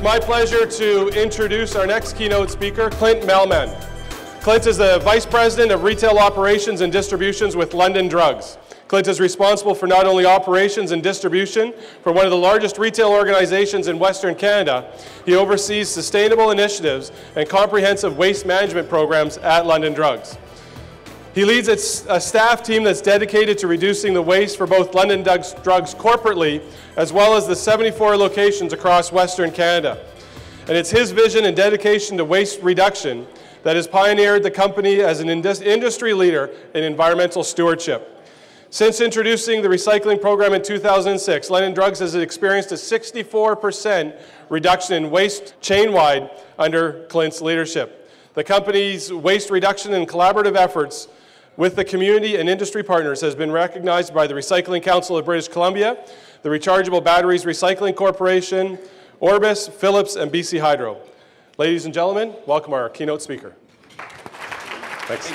my pleasure to introduce our next keynote speaker, Clint Mahlman. Clint is the Vice President of Retail Operations and Distributions with London Drugs. Clint is responsible for not only operations and distribution for one of the largest retail organizations in Western Canada, he oversees sustainable initiatives and comprehensive waste management programs at London Drugs. He leads a staff team that's dedicated to reducing the waste for both London Drugs corporately, as well as the 74 locations across Western Canada. And it's his vision and dedication to waste reduction that has pioneered the company as an industry leader in environmental stewardship. Since introducing the recycling program in 2006, London Drugs has experienced a 64% reduction in waste chain-wide under Clint's leadership. The company's waste reduction and collaborative efforts with the community and industry partners has been recognized by the Recycling Council of British Columbia, the Rechargeable Batteries Recycling Corporation, Orbis, Philips, and BC Hydro. Ladies and gentlemen, welcome our keynote speaker. Thanks.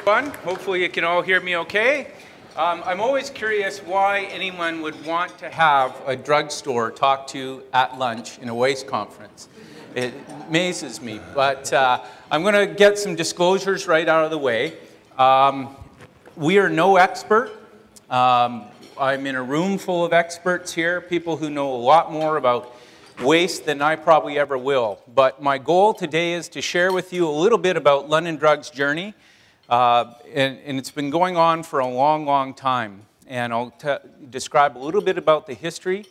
Thank you. Hopefully you can all hear me okay. I'm always curious why anyone would want to have a drugstore talk to at lunch in a waste conference. It amazes me, but I'm going to get some disclosures right out of the way. We are no expert. I'm in a room full of experts here, people who know a lot more about waste than I probably ever will. But my goal today is to share with you a little bit about London Drugs' journey. And it's been going on for a long, long time. And I'll describe a little bit about the history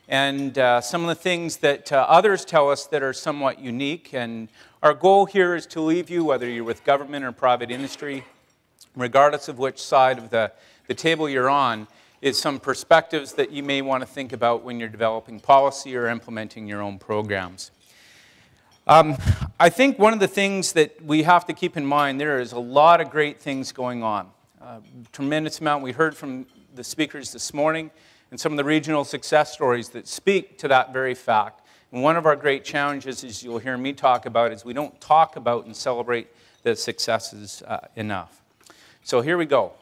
and some of the things that others tell us that are somewhat unique. And our goal here is to leave you, whether you're with government or private industry, regardless of which side of the table you're on, is some perspectives that you may want to think about when you're developing policy or implementing your own programs. I think one of the things that we have to keep in mind, there is a lot of great things going on. Tremendous amount. We heard from the speakers this morning and some of the regional success stories that speak to that very fact. And one of our great challenges, as you'll hear me talk about, is we don't talk about and celebrate the successes enough. So here we go.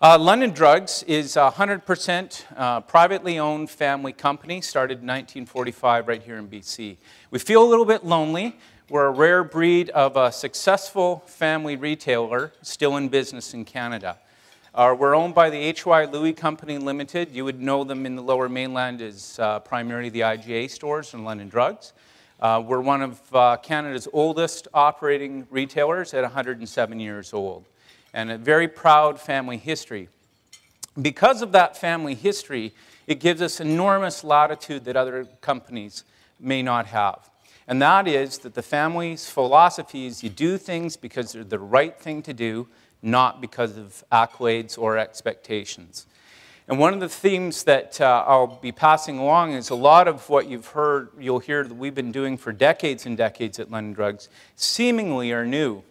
London Drugs is a 100% privately owned family company, started in 1945 right here in BC. We feel a little bit lonely. We're a rare breed of a successful family retailer still in business in Canada. We're owned by the H.Y. Louis Company Limited. You would know them in the Lower Mainland as primarily the IGA stores and London Drugs. We're one of Canada's oldest operating retailers at 107 years old, and a very proud family history. Because of that family history, it gives us enormous latitude that other companies may not have. And that is that the family's philosophy is you do things because they're the right thing to do, not because of accolades or expectations. And one of the themes that I'll be passing along is a lot of what you'll hear that we've been doing for decades and decades at London Drugs seemingly are new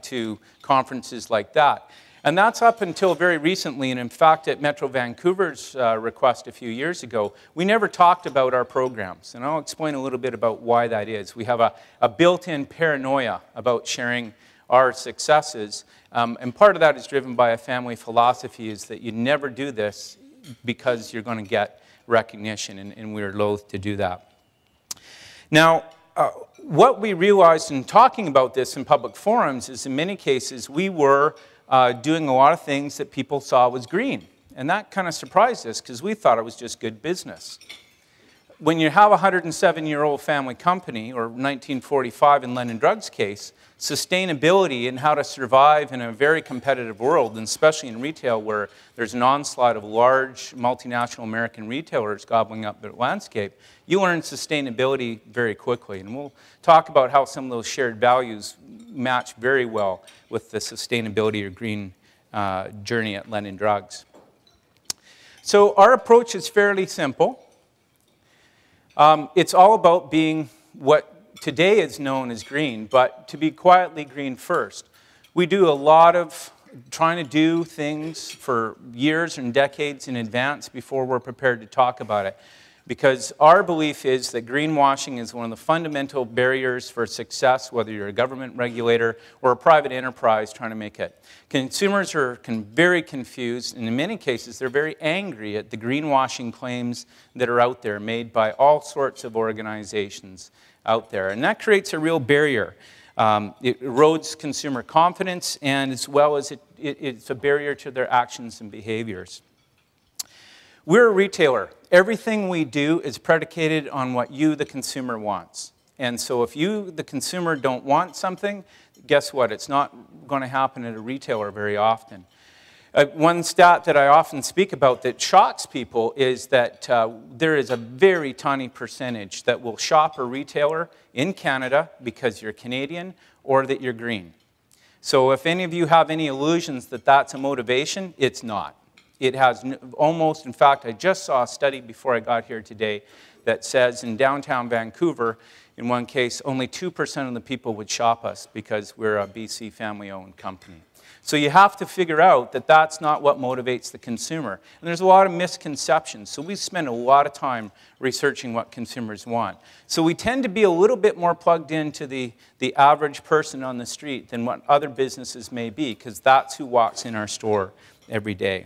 to conferences like that. And that's up until very recently, and in fact at Metro Vancouver's request a few years ago, we never talked about our programs. And I'll explain a little bit about why that is. We have a built-in paranoia about sharing our successes, and part of that is driven by a family philosophy, is that you never do this because you're going to get recognition, and we're loath to do that. Now, what we realized in talking about this in public forums is in many cases we were doing a lot of things that people saw was green. And that kind of surprised us because we thought it was just good business. When you have a 107-year-old family company, or 1945 in London Drugs' case, sustainability and how to survive in a very competitive world, and especially in retail where there's an onslaught of large multinational American retailers gobbling up their landscape, you learn sustainability very quickly. And we'll talk about how some of those shared values match very well with the sustainability or green journey at London Drugs. So our approach is fairly simple. It's all about being what today is known as green, but to be quietly green first. We do a lot of trying to do things for years and decades in advance before we're prepared to talk about it. Because our belief is that greenwashing is one of the fundamental barriers for success, whether you're a government regulator or a private enterprise trying to make it. Consumers are very confused, and in many cases, they're very angry at the greenwashing claims that are out there made by all sorts of organizations out there. And that creates a real barrier. It erodes consumer confidence, and as well as it's a barrier to their actions and behaviors. We're a retailer. Everything we do is predicated on what you, the consumer, wants. And so if you, the consumer, don't want something, guess what? It's not going to happen at a retailer very often. One stat that I often speak about that shocks people is that there is a very tiny percentage that will shop a retailer in Canada because you're Canadian or that you're green. So if any of you have any illusions that that's a motivation, it's not. It has almost, in fact, I just saw a study before I got here today that says in downtown Vancouver, in one case, only 2% of the people would shop us because we're a BC family-owned company. So you have to figure out that that's not what motivates the consumer. And there's a lot of misconceptions. So we spend a lot of time researching what consumers want. So we tend to be a little bit more plugged into the average person on the street than what other businesses may be, because that's who walks in our store every day.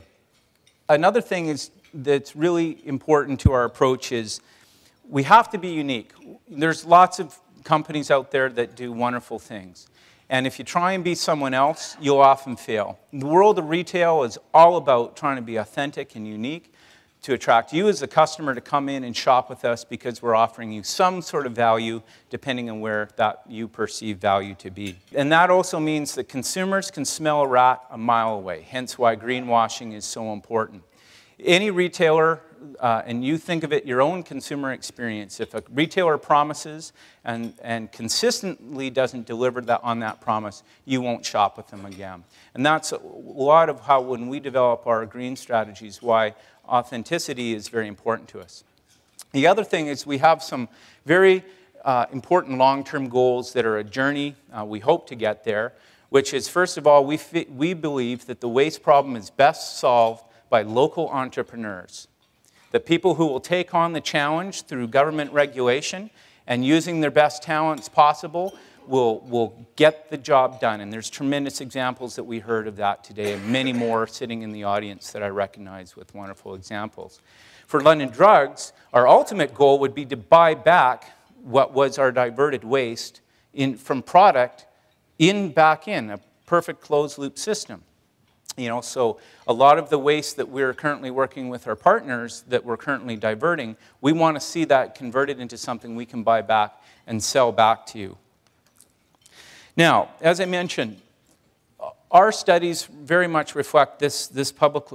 Another thing that's really important to our approach is we have to be unique. There's lots of companies out there that do wonderful things. And if you try and be someone else, you'll often fail. The world of retail is all about trying to be authentic and unique to attract you as a customer to come in and shop with us because we're offering you some sort of value depending on where that you perceive value to be. And that also means that consumers can smell a rat a mile away, hence why greenwashing is so important. Any retailer, and you think of it your own consumer experience, if a retailer promises and consistently doesn't deliver on that promise, you won't shop with them again. And that's a lot of how, when we develop our green strategies, why authenticity is very important to us. The other thing is we have some very important long-term goals that are a journey. We hope to get there, which is, first of all, we believe that the waste problem is best solved by local entrepreneurs. The people who will take on the challenge through government regulation and using their best talents possible will get the job done. And there's tremendous examples that we heard of that today, and many more sitting in the audience that I recognize with wonderful examples. For London Drugs, our ultimate goal would be to buy back what was our diverted waste from product back in, a perfect closed-loop system. You know, so a lot of the waste that we're currently working with our partners that we're currently diverting, we want to see that converted into something we can buy back and sell back to you. Now, as I mentioned, our studies very much reflect this public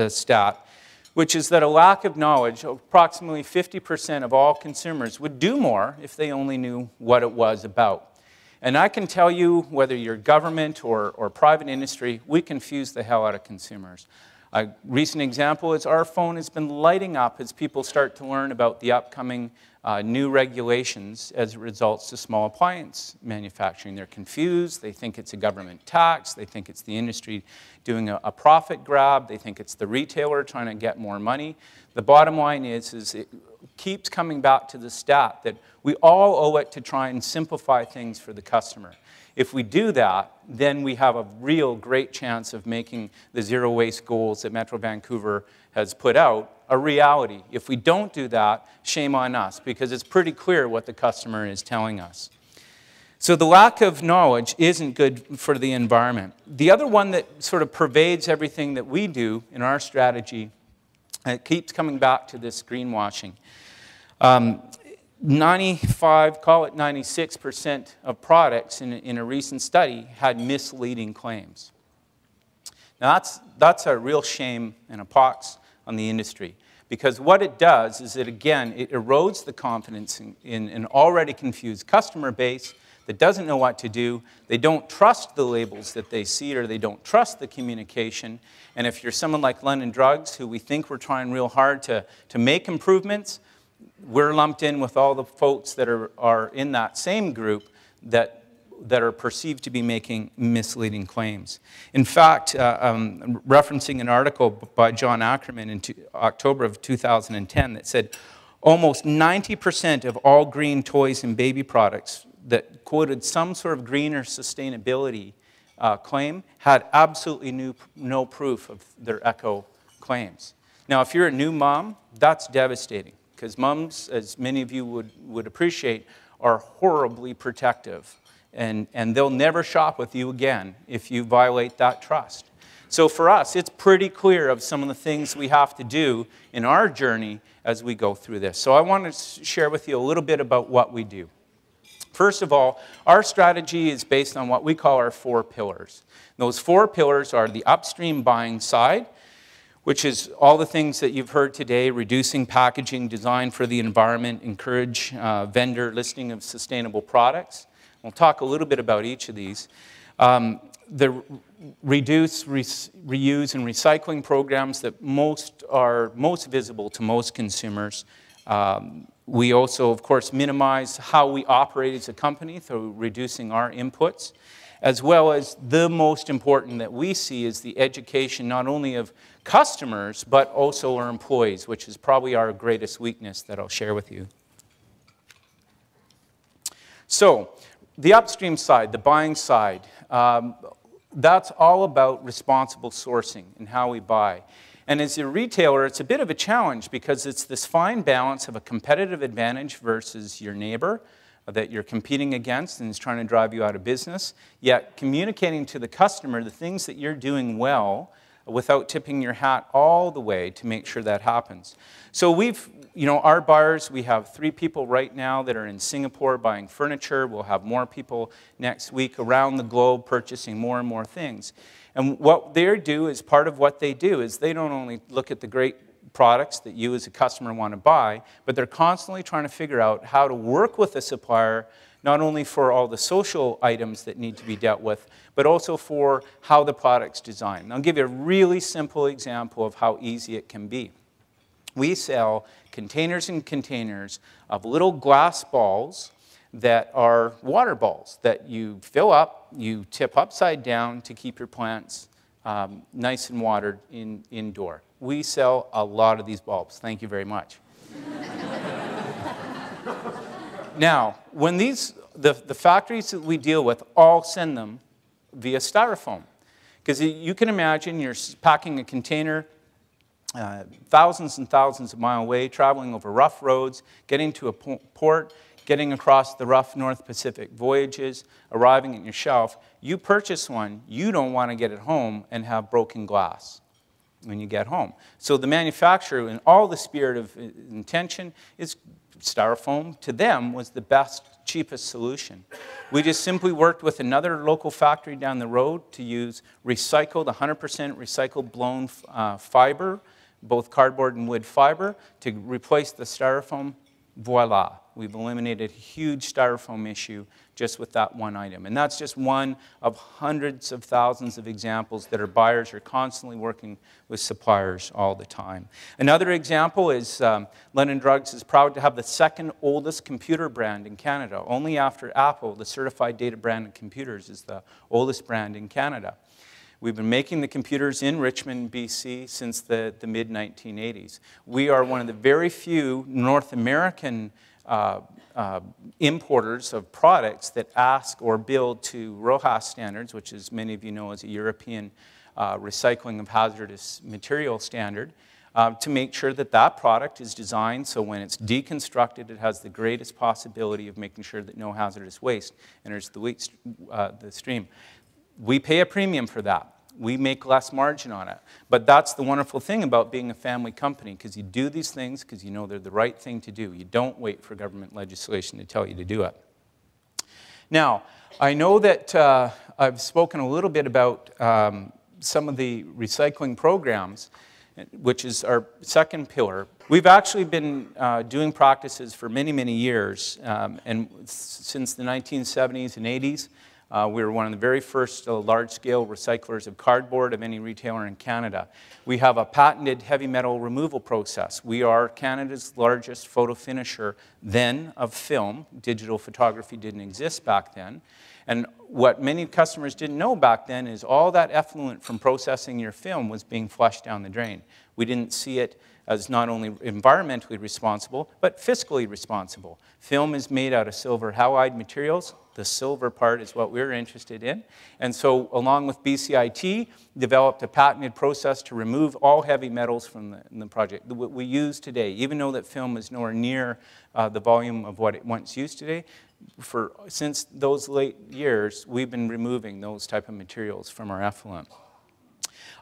stat, which is that a lack of knowledge, approximately 50% of all consumers would do more if they only knew what it was about. And I can tell you, whether you're government or private industry, we confuse the hell out of consumers. A recent example is our phone has been lighting up as people start to learn about the upcoming new regulations as it results to small appliance manufacturing. They're confused. They think it's a government tax. They think it's the industry doing a profit grab. They think it's the retailer trying to get more money. The bottom line is it keeps coming back to the stat that we all owe it to try and simplify things for the customer. If we do that, then we have a real great chance of making the zero waste goals that Metro Vancouver has put out a reality. If we don't do that, shame on us, because it's pretty clear what the customer is telling us. So the lack of knowledge isn't good for the environment. The other one that sort of pervades everything that we do in our strategy, and it keeps coming back to this greenwashing. 95, call it 96% of products in a recent study had misleading claims. Now that's a real shame and a pox on the industry, because what it does is it erodes the confidence in an already confused customer base that doesn't know what to do. They don't trust the labels that they see, or they don't trust the communication. And if you're someone like London Drugs, who we think we're trying real hard to make improvements, we're lumped in with all the folks that are in that same group that are perceived to be making misleading claims. In fact, referencing an article by John Ackerman in October of 2010 that said, Almost 90% of all green toys and baby products that quoted some sort of green or sustainability claim had absolutely no proof of their eco claims. Now, if you're a new mom, that's devastating, because moms, as many of you would appreciate, are horribly protective, and they'll never shop with you again if you violate that trust. So for us, it's pretty clear of some of the things we have to do in our journey as we go through this. So I want to share with you a little bit about what we do. First of all, our strategy is based on what we call our 4 pillars. Those 4 pillars are the upstream buying side, which is all the things that you've heard today: reducing packaging, design for the environment, encourage vendor listing of sustainable products. We'll talk a little bit about each of these. The reduce, reuse, and recycling programs that are most visible to most consumers. We also, of course, minimize how we operate as a company through reducing our inputs, as well as the most important that we see is the education not only of customers, but also our employees, which is probably our greatest weakness that I'll share with you. So, the upstream side, the buying side, that's all about responsible sourcing and how we buy. And as a retailer, it's a bit of a challenge because it's this fine balance of a competitive advantage versus your neighbor that you're competing against and is trying to drive you out of business, yet communicating to the customer the things that you're doing well without tipping your hat all the way to make sure that happens. So our buyers, we have 3 people right now that are in Singapore buying furniture. We'll have more people next week around the globe purchasing more and more things. And what they do is part of what they do is they don't only look at the great products that you as a customer want to buy, but they're constantly trying to figure out how to work with a supplier, not only for all the social items that need to be dealt with, but also for how the product's designed. And I'll give you a really simple example of how easy it can be. We sell containers and containers of little glass balls that are water balls that you fill up, you tip upside down to keep your plants nice and watered indoor. We sell a lot of these bulbs. Thank you very much. Now, when the factories that we deal with all send them via styrofoam. Because you can imagine you're packing a container thousands and thousands of miles away, traveling over rough roads, getting to a port, getting across the rough North Pacific voyages, arriving at your shelf. You purchase one, you don't want to get it home and have broken glass when you get home. So the manufacturer, in all the spirit of intention, is styrofoam to them was the best, cheapest solution. We just simply worked with another local factory down the road to use recycled, 100% recycled blown fiber, both cardboard and wood fiber, to replace the styrofoam. Voila. We've eliminated a huge styrofoam issue just with that one item. And that's just one of hundreds of thousands of examples that our buyers are constantly working with suppliers all the time. Another example is London Drugs is proud to have the 2nd oldest computer brand in Canada. Only after Apple, the certified data brand of computers is the oldest brand in Canada. We've been making the computers in Richmond, BC since the mid-1980s. We are one of the very few North American importers of products that ask or build to RoHS standards, which, as many of you know, is a European recycling of hazardous material standard, to make sure that that product is designed so when it's deconstructed, it has the greatest possibility of making sure that no hazardous waste enters the stream. We pay a premium for that. We make less margin on it. But that's the wonderful thing about being a family company, because you do these things because you know they're the right thing to do. You don't wait for government legislation to tell you to do it. Now, I know that I've spoken a little bit about some of the recycling programs, which is our 2nd pillar. We've actually been doing practices for many, many years, and since the 1970s and 80s. We were one of the very first large-scale recyclers of cardboard of any retailer in Canada. We have a patented heavy metal removal process. We are Canada's largest photo finisher then of film. Digital photography didn't exist back then. And what many customers didn't know back then is all that effluent from processing your film was being flushed down the drain. We didn't see it as not only environmentally responsible, but fiscally responsible. Film is made out of silver halide materials. The silver part is what we're interested in. And so, along with BCIT, developed a patented process to remove all heavy metals from the project. What we use today, even though that film is nowhere near the volume of what it once used today, since those late years, we've been removing those type of materials from our effluent.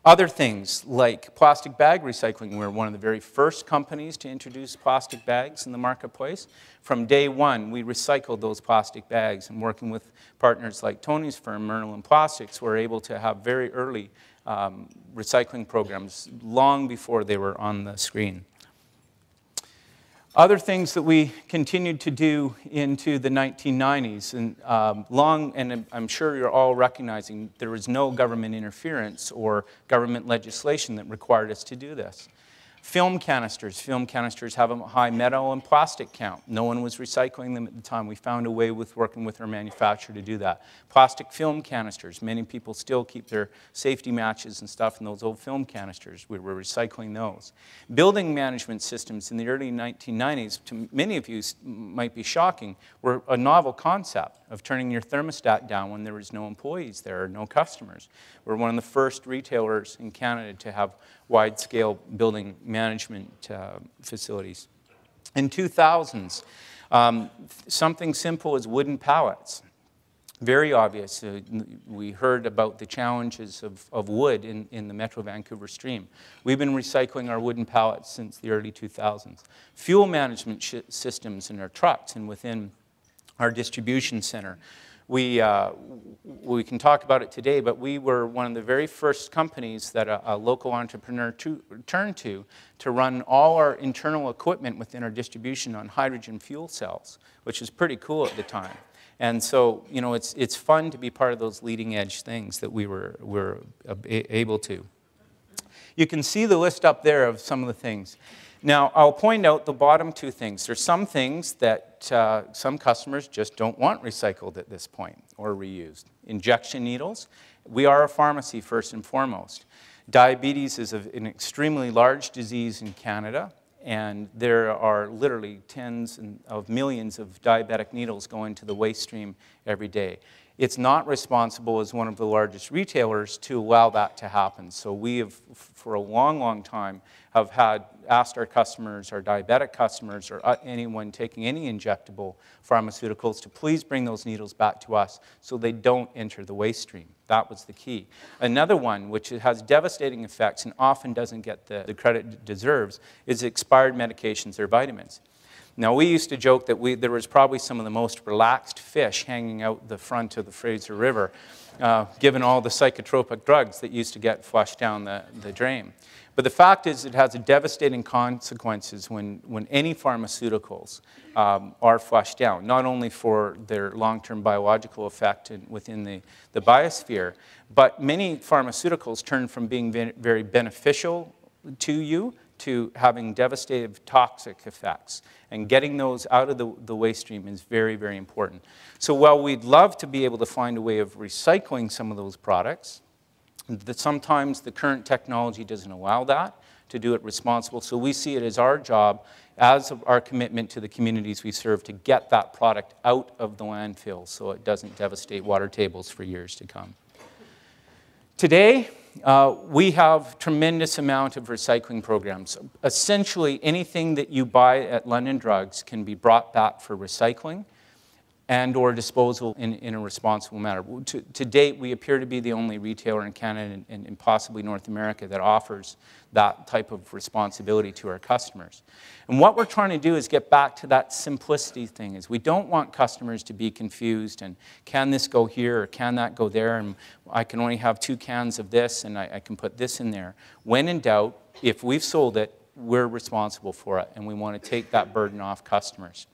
Other things like plastic bag recycling. We're one of the very first companies to introduce plastic bags in the marketplace. From day one, we recycled those plastic bags, and working with partners like Tony's firm, Merlin Plastics, we're able to have very early recycling programs long before they were on the screen. Other things that we continued to do into the 1990s, and I'm sure you're all recognizing there was no government interference or government legislation that required us to do this. Film canisters. Film canisters have a high metal and plastic count. No one was recycling them at the time. We found a way with working with our manufacturer to do that. Plastic film canisters. Many people still keep their safety matches and stuff in those old film canisters. We were recycling those. Building management systems in the early 1990s, to many of you might be shocking, were a novel concept of turning your thermostat down when there was no employees there or no customers. We're one of the first retailers in Canada to have wide-scale building management facilities. In 2000s, something simple as wooden pallets. Very obvious. We heard about the challenges of wood in the Metro Vancouver stream. We've been recycling our wooden pallets since the early 2000s. Fuel management systems in our trucks and within our distribution center. We can talk about it today, but we were one of the very first companies that a local entrepreneur turned to run all our internal equipment within our distribution on hydrogen fuel cells, which is pretty cool at the time. And so, you know, it's fun to be part of those leading edge things that we were able to. You can see the list up there of some of the things. Now, I'll point out the bottom two things. There's some things that some customers just don't want recycled at this point or reused. Injection needles. We are a pharmacy first and foremost. Diabetes is an extremely large disease in Canada, and there are literally tens of millions of diabetic needles going to the waste stream every day. It's not responsible as one of the largest retailers to allow that to happen. So we have, for a long, long time, have asked our customers, our diabetic customers, or anyone taking any injectable pharmaceuticals to please bring those needles back to us so they don't enter the waste stream. That was the key. Another one, which has devastating effects and often doesn't get the credit it deserves, is expired medications or vitamins. Now, we used to joke that there was probably some of the most relaxed fish hanging out the front of the Fraser River, given all the psychotropic drugs that used to get flushed down the drain. But the fact is, it has devastating consequences when any pharmaceuticals are flushed down, not only for their long-term biological effect within the biosphere, but many pharmaceuticals turn from being very beneficial to you to having devastating toxic effects. And getting those out of the waste stream is very, very important. So while we'd love to be able to find a way of recycling some of those products, sometimes the current technology doesn't allow that, to do it responsible. So we see it as our job, as our commitment to the communities we serve, to get that product out of the landfill so it doesn't devastate water tables for years to come. Today, we have tremendous amount of recycling programs. Essentially, anything that you buy at London Drugs can be brought back for recycling and or disposal in a responsible manner. To date, we appear to be the only retailer in Canada and possibly North America that offers that type of responsibility to our customers. And what we're trying to do is get back to that simplicity thing. Is we don't want customers to be confused and can this go here or can that go there, and I can only have 2 cans of this and I can put this in there. When in doubt, if we've sold it, we're responsible for it, and we want to take that burden off customers.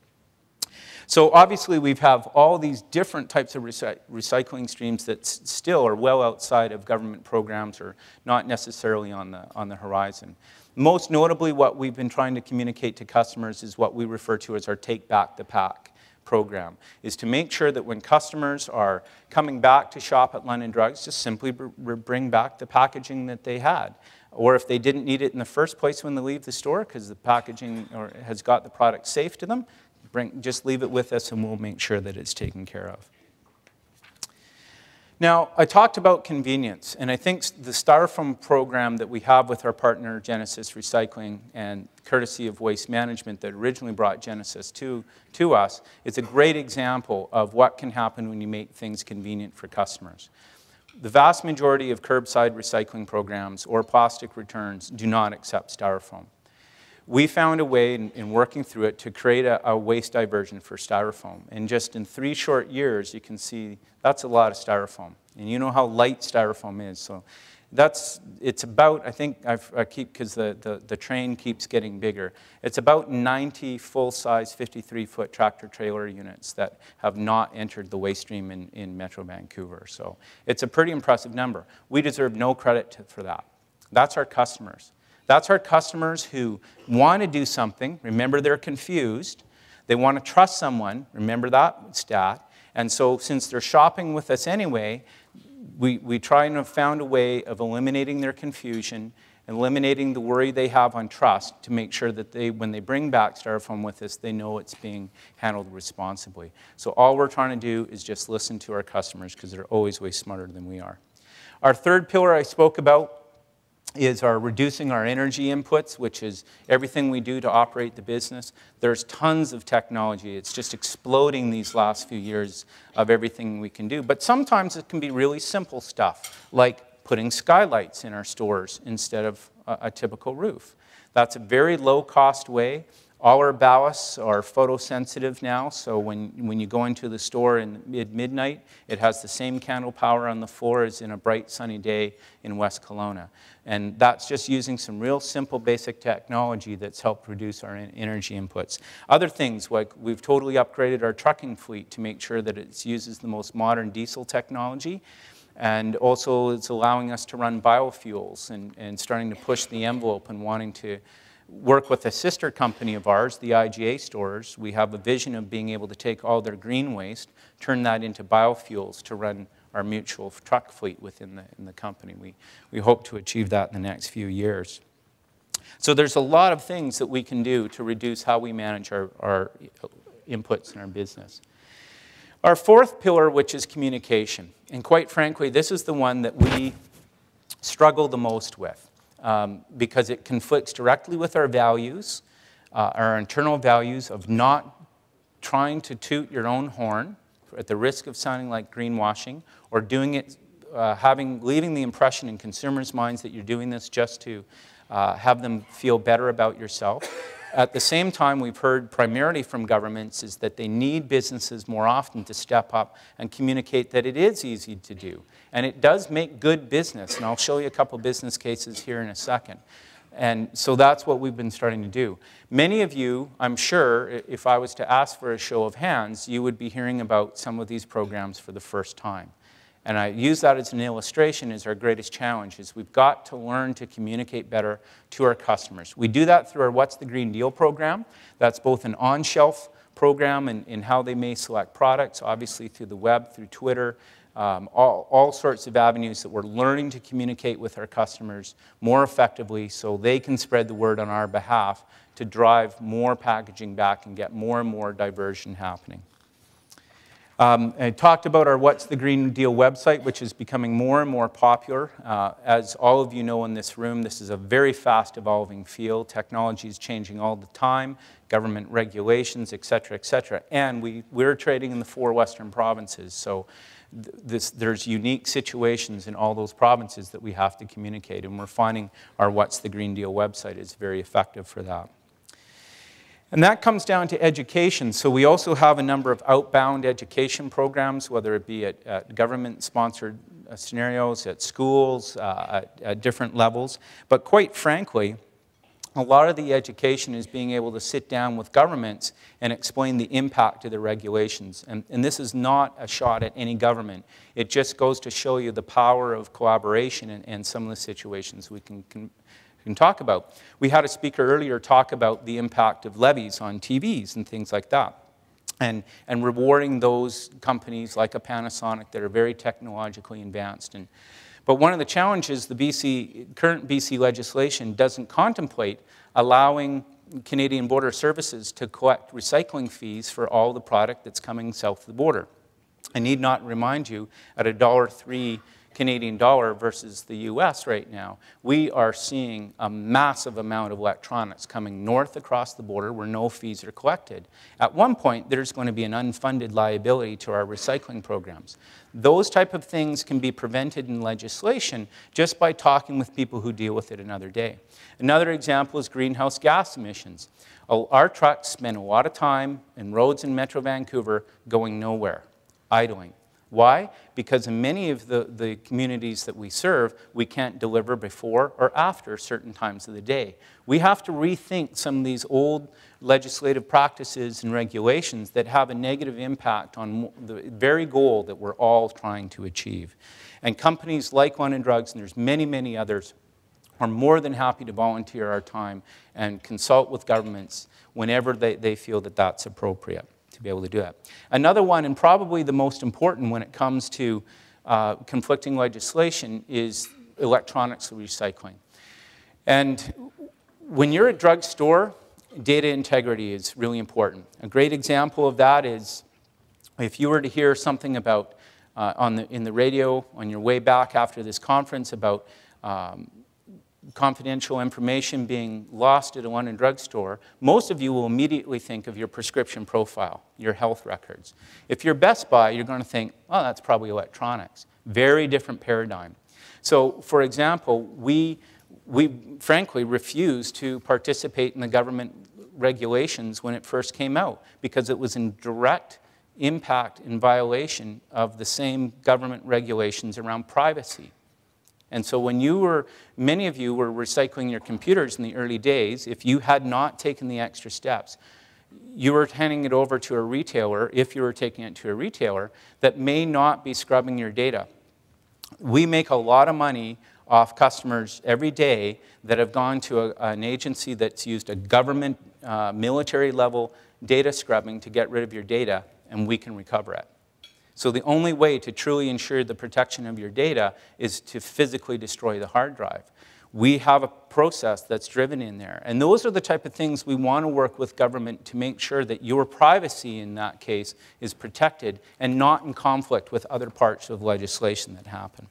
So obviously we have all these different types of recycling streams that still are well outside of government programs or not necessarily on the horizon. Most notably, what we've been trying to communicate to customers is what we refer to as our Take Back the Pack program, is to make sure that when customers are coming back to shop at London Drugs, just simply bring back the packaging that they had. or if they didn't need it in the first place when they leave the store because the packaging has got the product safe to them, just leave it with us and we'll make sure that it's taken care of. Now, I talked about convenience, and I think the Styrofoam program that we have with our partner Genesis Recycling, and courtesy of Waste Management that originally brought Genesis to us, is a great example of what can happen when you make things convenient for customers. The vast majority of curbside recycling programs or plastic returns do not accept Styrofoam. We found a way in working through it to create a waste diversion for Styrofoam. And just in 3 short years, you can see that's a lot of Styrofoam. And you know how light Styrofoam is. So it's about, I think, I keep, because the train keeps getting bigger, it's about 90 full-size 53-foot tractor-trailer units that have not entered the waste stream in Metro Vancouver. So it's a pretty impressive number. We deserve no credit for that. That's our customers. That's our customers who want to do something. Remember, they're confused. They want to trust someone. Remember that stat. And so since they're shopping with us anyway, we try and have found a way of eliminating their confusion, eliminating the worry they have on trust to make sure that when they bring back Styrofoam with us, they know it's being handled responsibly. So all we're trying to do is just listen to our customers because they're always way smarter than we are. Our third pillar I spoke about is reducing our energy inputs, which is everything we do to operate the business. There's tons of technology. It's just exploding these last few years of everything we can do. But sometimes it can be really simple stuff, like putting skylights in our stores instead of a typical roof. That's a very low-cost way. All our ballasts are photosensitive now, so when you go into the store in midnight, it has the same candle power on the floor as in a bright sunny day in West Kelowna. And that's just using some real simple basic technology that's helped reduce our energy inputs. Other things, like we've totally upgraded our trucking fleet to make sure that it uses the most modern diesel technology. And also it's allowing us to run biofuels and starting to push the envelope and wanting to work with a sister company of ours, the IGA stores. We have a vision of being able to take all their green waste, turn that into biofuels to run our mutual truck fleet within the company. We hope to achieve that in the next few years. So there's a lot of things that we can do to reduce how we manage our inputs in our business. Our fourth pillar, which is communication. And quite frankly, this is the one that we struggle the most with. Because it conflicts directly with our values, our internal values of not trying to toot your own horn at the risk of sounding like greenwashing, or doing it, leaving the impression in consumers' minds that you're doing this just to have them feel better about yourself. At the same time, we've heard primarily from governments is that they need businesses more often to step up and communicate that it is easy to do. And it does make good business, and I'll show you a couple business cases here in a second. And so that's what we've been starting to do. Many of you, I'm sure, if I was to ask for a show of hands, you would be hearing about some of these programs for the first time. And I use that as an illustration as our greatest challenge is we've got to learn to communicate better to our customers. We do that through our What's the Green Deal program. That's both an on-shelf program in how they may select products, obviously through the web, through Twitter, all sorts of avenues that we're learning to communicate with our customers more effectively so they can spread the word on our behalf to drive more packaging back and get more and more diversion happening. I talked about our What's the Green Deal website, which is becoming more and more popular. As all of you know in this room, this is a very fast evolving field. Technology is changing all the time, government regulations, et cetera, and we're trading in the 4 western provinces. So there's unique situations in all those provinces that we have to communicate, and we're finding our What's the Green Deal website is very effective for that. And that comes down to education. So we also have a number of outbound education programs, whether it be at government-sponsored scenarios, at schools, at different levels. But quite frankly, a lot of the education is being able to sit down with governments and explain the impact of the regulations. And this is not a shot at any government. It just goes to show you the power of collaboration and some of the situations we can talk about. We had a speaker earlier talk about the impact of levies on TVs and things like that. And rewarding those companies like a Panasonic that are very technologically advanced. But one of the challenges, the current BC legislation doesn't contemplate allowing Canadian Border Services to collect recycling fees for all the product that's coming south of the border. I need not remind you, at $1.03 Canadian dollar versus the US right now, we are seeing a massive amount of electronics coming north across the border where no fees are collected. At one point, there's going to be an unfunded liability to our recycling programs. Those type of things can be prevented in legislation just by talking with people who deal with it another day. Another example is greenhouse gas emissions. Our trucks spend a lot of time in roads in Metro Vancouver going nowhere, idling. Why? Because in many of the communities that we serve, we can't deliver before or after certain times of the day. We have to rethink some of these old legislative practices and regulations that have a negative impact on the very goal that we're all trying to achieve. And companies like London Drugs, and there's many, many others, are more than happy to volunteer our time and consult with governments whenever they feel that that's appropriate to be able to do that. Another one, and probably the most important when it comes to conflicting legislation, is electronics recycling. And when you're at a drugstore, data integrity is really important. A great example of that is if you were to hear something about in the radio on your way back after this conference about confidential information being lost at a London drugstore, most of you will immediately think of your prescription profile, your health records. If you're Best Buy, you're going to think, oh, that's probably electronics. Very different paradigm. So, for example, we frankly refused to participate in the government regulations when it first came out because it was in direct impact and violation of the same government regulations around privacy. And so when many of you were recycling your computers in the early days, if you had not taken the extra steps, you were handing it over to a retailer, if you were taking it to a retailer, that may not be scrubbing your data. We make a lot of money off customers every day that have gone to an agency that's used a government, military level data scrubbing to get rid of your data, and we can recover it. So the only way to truly ensure the protection of your data is to physically destroy the hard drive. We have a process that's driven in there. And those are the type of things we want to work with government to make sure that your privacy in that case is protected and not in conflict with other parts of legislation that happen.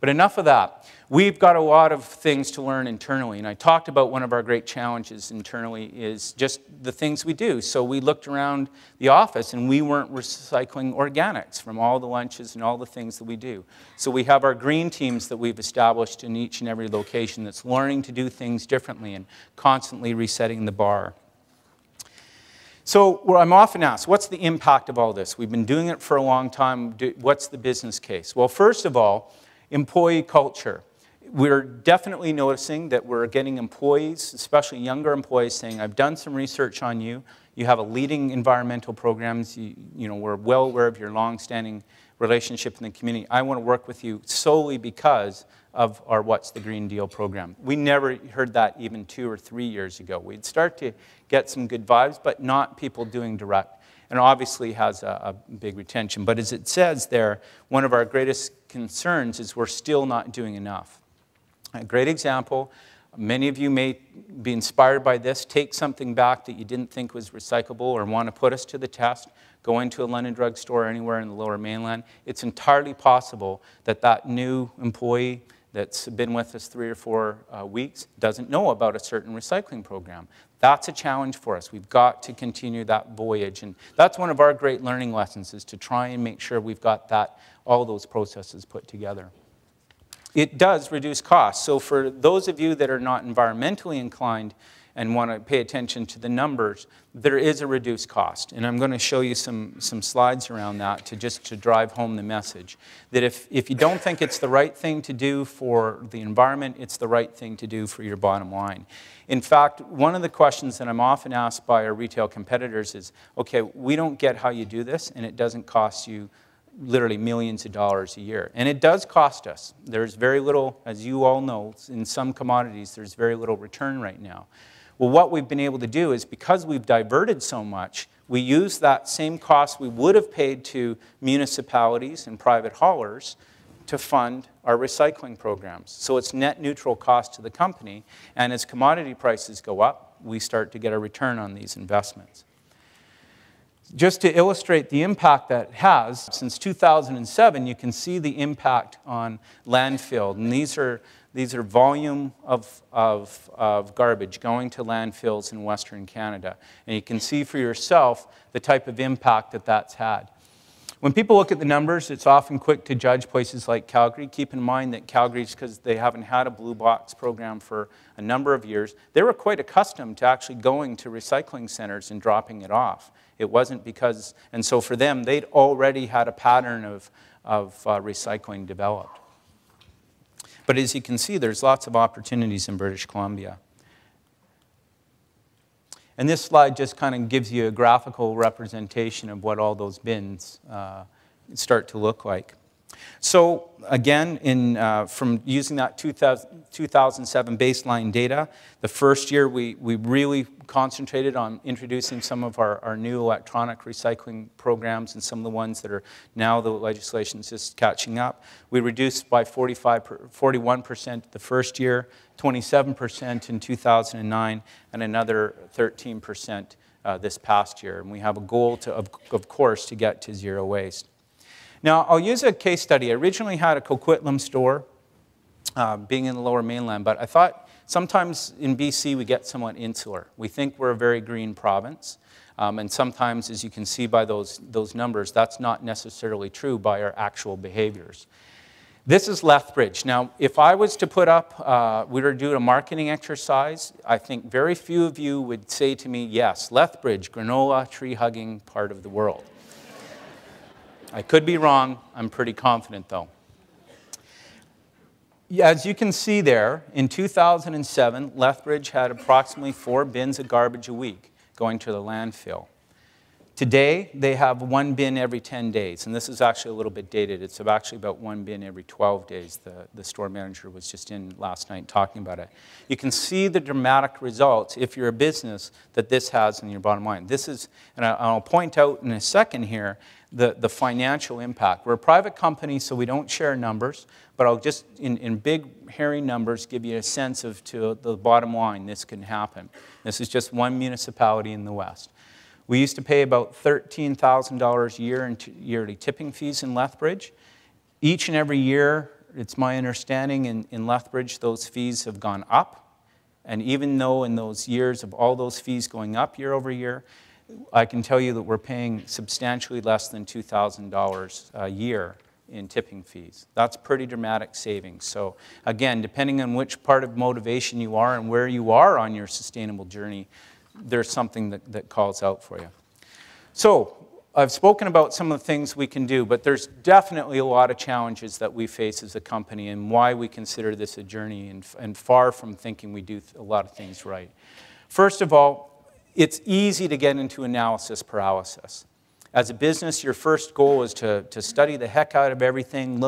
But enough of that. We've got a lot of things to learn internally, and I talked about one of our great challenges internally is just the things we do. So we looked around the office and we weren't recycling organics from all the lunches and all the things that we do. So we have our green teams that we've established in each and every location that's learning to do things differently and constantly resetting the bar. So I'm often asked, what's the impact of all this? We've been doing it for a long time. What's the business case? Well, first of all, employee culture. We're definitely noticing that we're getting employees, especially younger employees, saying, I've done some research on you. You have a leading environmental programs. We're well aware of your long-standing relationship in the community. I want to work with you solely because of our What's the Green Deal program. We never heard that even 2 or 3 years ago. We'd start to get some good vibes, but not people doing direct. And obviously has a big retention. But as it says there, one of our greatest concerns is we're still not doing enough. A great example, many of you may be inspired by this. Take something back that you didn't think was recyclable or want to put us to the test. Go into a London Drug store anywhere in the Lower Mainland. It's entirely possible that that new employee that's been with us 3 or 4 weeks doesn't know about a certain recycling program. That's a challenge for us. We've got to continue that voyage. And that's one of our great learning lessons, is to try and make sure we've got all those processes put together. It does reduce costs. So for those of you that are not environmentally inclined and want to pay attention to the numbers, there is a reduced cost. And I'm going to show you some slides around that to drive home the message. That if you don't think it's the right thing to do for the environment, it's the right thing to do for your bottom line. In fact, one of the questions that I'm often asked by our retail competitors is, okay, we don't get how you do this, and it doesn't cost you literally millions of dollars a year. And it does cost us. There's very little, as you all know, in some commodities, there's very little return right now. Well, what we've been able to do is, because we've diverted so much, we use that same cost we would have paid to municipalities and private haulers to fund our recycling programs. So it's net neutral cost to the company, and as commodity prices go up, we start to get a return on these investments. Just to illustrate the impact that it has, since 2007, you can see the impact on landfill. And these are volume of garbage going to landfills in Western Canada. And you can see for yourself the type of impact that that's had. When people look at the numbers, it's often quick to judge places like Calgary. Keep in mind that Calgary, because they haven't had a blue box program for a number of years, they were quite accustomed to actually going to recycling centers and dropping it off. It wasn't because, and so for them, they'd already had a pattern of recycling developed. But as you can see, there's lots of opportunities in British Columbia. And this slide just kind of gives you a graphical representation of what all those bins start to look like. So again, from using that 2007 baseline data, the first year we really concentrated on introducing some of our new electronic recycling programs and some of the ones that are now the legislation is just catching up. We reduced by 41% the first year, 27% in 2009, and another 13% this past year. And we have a goal, of course, to get to zero waste. Now, I'll use a case study. I originally had a Coquitlam store, being in the Lower Mainland, but I thought sometimes in BC we get somewhat insular. We think we're a very green province, and sometimes, as you can see by those numbers, that's not necessarily true by our actual behaviors. This is Lethbridge. Now, if I was to put up, we were doing a marketing exercise, I think very few of you would say to me, yes, Lethbridge, granola, tree-hugging part of the world. I could be wrong. I'm pretty confident, though. As you can see there, in 2007, Lethbridge had approximately 4 bins of garbage a week going to the landfill. Today, they have 1 bin every 10 days, and this is actually a little bit dated. It's actually about 1 bin every 12 days. The store manager was just in last night talking about it. You can see the dramatic results, if you're a business, that this has in your bottom line. This is, and I'll point out in a second here, the financial impact. We're a private company, so we don't share numbers, but I'll just, in big, hairy numbers, give you a sense of, to the bottom line, this can happen. This is just one municipality in the West. We used to pay about $13,000 a year in yearly tipping fees in Lethbridge. Each and every year, it's my understanding, in Lethbridge, those fees have gone up. And even though in those years of all those fees going up year over year, I can tell you that we're paying substantially less than $2,000 a year in tipping fees. That's pretty dramatic savings. So again, depending on which part of motivation you are and where you are on your sustainable journey, there's something that calls out for you. So I've spoken about some of the things we can do, but there's definitely a lot of challenges that we face as a company and why we consider this a journey and far from thinking we do a lot of things right. First of all, it's easy to get into analysis paralysis. As a business, your first goal is to study the heck out of everything,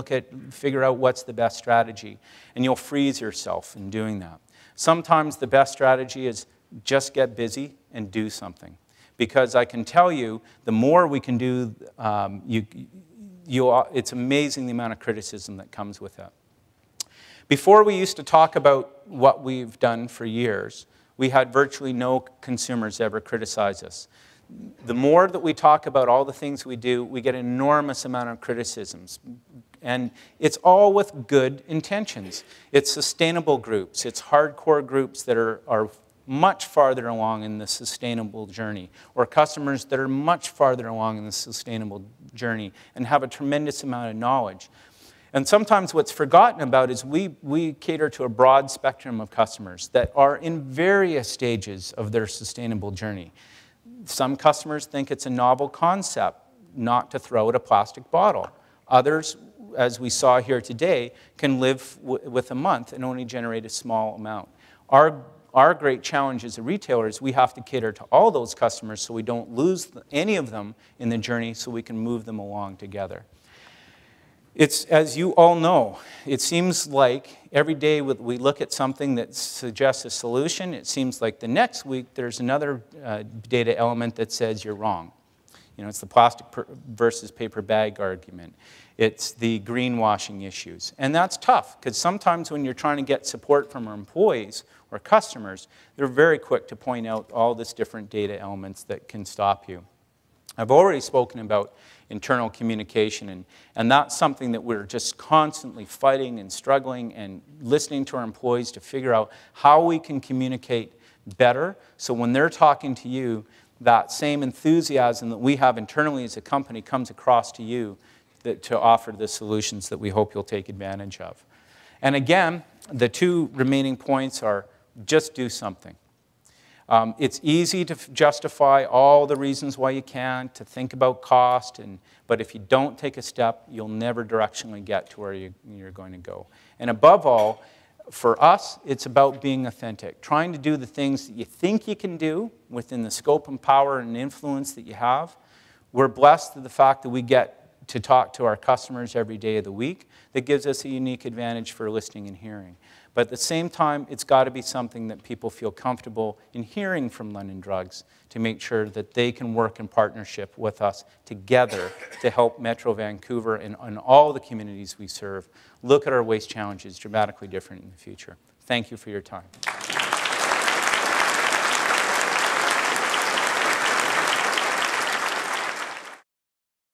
figure out what's the best strategy, and you'll freeze yourself in doing that. Sometimes the best strategy is just get busy and do something. Because I can tell you, the more we can do, it's amazing the amount of criticism that comes with it. Before we used to talk about what we've done for years, we had virtually no consumers ever criticize us. The more that we talk about all the things we do, we get an enormous amount of criticisms. And it's all with good intentions. It's sustainable groups. It's hardcore groups that are much farther along in the sustainable journey, or customers that are much farther along in the sustainable journey and have a tremendous amount of knowledge. And sometimes what's forgotten about is we cater to a broad spectrum of customers that are in various stages of their sustainable journey. Some customers think it's a novel concept not to throw out a plastic bottle. Others, as we saw here today, can live with a month and only generate a small amount. Our great challenge as a retailer is we have to cater to all those customers so we don't lose any of them in the journey so we can move them along together. It's, as you all know, it seems like every day we look at something that suggests a solution, it seems like the next week there's another data element that says you're wrong. You know, it's the plastic versus paper bag argument. It's the greenwashing issues. And that's tough, because sometimes when you're trying to get support from our employees or customers, they're very quick to point out all this different data elements that can stop you. I've already spoken about internal communication, and that's something that we're just constantly fighting and struggling and listening to our employees to figure out how we can communicate better, so when they're talking to you, that same enthusiasm that we have internally as a company comes across to you to offer the solutions that we hope you'll take advantage of. And again, the two remaining points are just do something. It's easy to justify all the reasons why you can't, to think about cost, but if you don't take a step, you'll never directionally get to where you're going to go. And above all, for us, it's about being authentic, trying to do the things that you think you can do within the scope and power and influence that you have. We're blessed with the fact that we get to talk to our customers every day of the week. That gives us a unique advantage for listening and hearing. But at the same time, it's got to be something that people feel comfortable in hearing from London Drugs to make sure that they can work in partnership with us together to help Metro Vancouver and all the communities we serve look at our waste challenges dramatically different in the future. Thank you for your time.